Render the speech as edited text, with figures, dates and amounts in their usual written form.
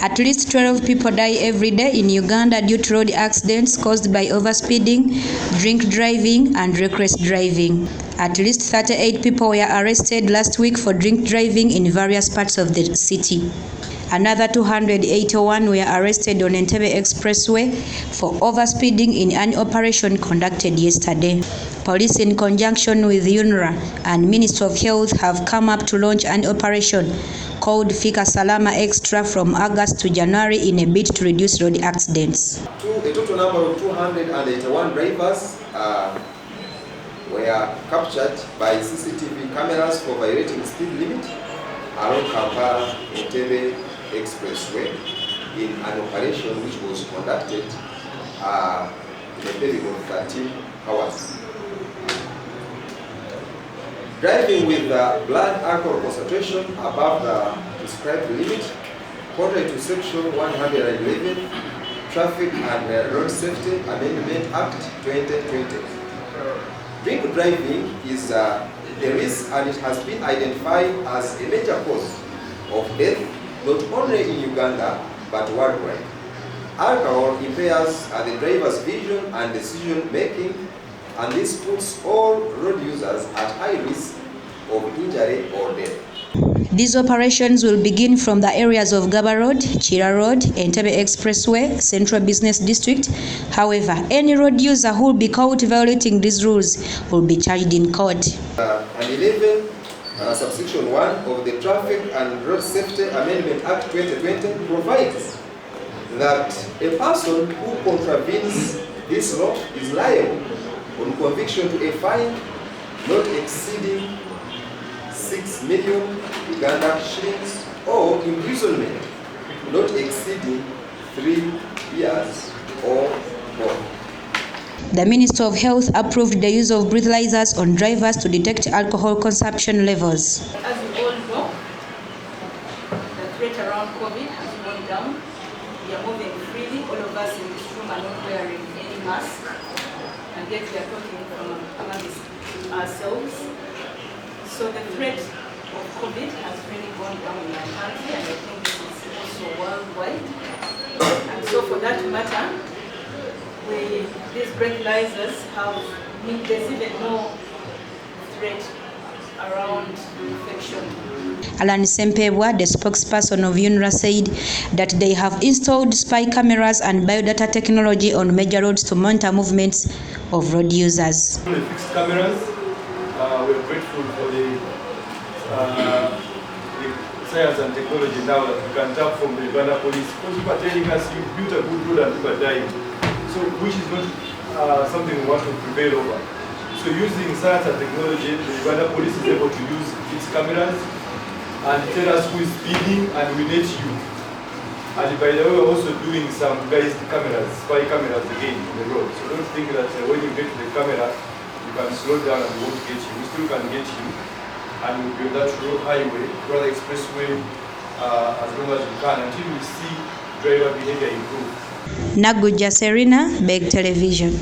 At least 12 people die every day in Uganda due to road accidents caused by overspeeding, drink driving, and reckless driving. At least 38 people were arrested last week for drink driving in various parts of the city. Another 281 were arrested on Entebbe Expressway for overspeeding in an operation conducted yesterday. Police, in conjunction with UNRA and Ministry of Health, have come up to launch an operation called Fika Salama Extra from August to January in a bid to reduce road accidents. A total number of 281 drivers were captured by CCTV cameras for violating speed limit along Kampala-Entebbe Expressway in an operation which was conducted in a period of 13 hours. Driving with blood alcohol concentration above the prescribed limit, contrary to Section 111, Traffic and Road Safety Amendment Act 2020. Drink driving is a risk, and it has been identified as a major cause of death not only in Uganda but worldwide. Alcohol impairs the driver's vision and decision making, and this puts all road users at high risk of injury or death. These operations will begin from the areas of Gaba Road, Chira Road, Entebbe Expressway, Central Business District. However, any road user who will be caught violating these rules will be charged in court. And 11, subsection 1 of the Traffic and Road Safety Amendment Act 2020 provides that a person who contravenes this law is liable on conviction to a fine not exceeding 6 million Uganda shillings or imprisonment not exceeding 3 years or more. The Minister of Health approved the use of breathalyzers on drivers to detect alcohol consumption levels. As we all know, the threat around COVID has gone down. We are moving freely. All of us in this room are not wearing any mask, and yet we are talking amongst ourselves. So the threat of COVID has really gone down in our country, and I think this is also worldwide. And so for that matter, these breathalyzers there's even more threat around infection. Alan Sempebwa, the spokesperson of UNRA, said that they have installed spy cameras and biodata technology on major roads to monitor movements of road users. The fixed cameras, we're grateful for the science and technology now that we can tap from the Uganda Police. Because people are telling us you built a good road and people are dying. So which is not something we want to prevail over. So using science and technology, the Uganda Police is able to use its cameras and tell us who is speeding, and we let you. And by the way, we're also doing some guided cameras, spy cameras again on the road. So don't think that when you get to the camera, you can slow down and we won't get you. We still can get you, and we'll be on that road highway, rather expressway, as long as we can, until we see driver behavior improve. Naguja Serena, Beg Television.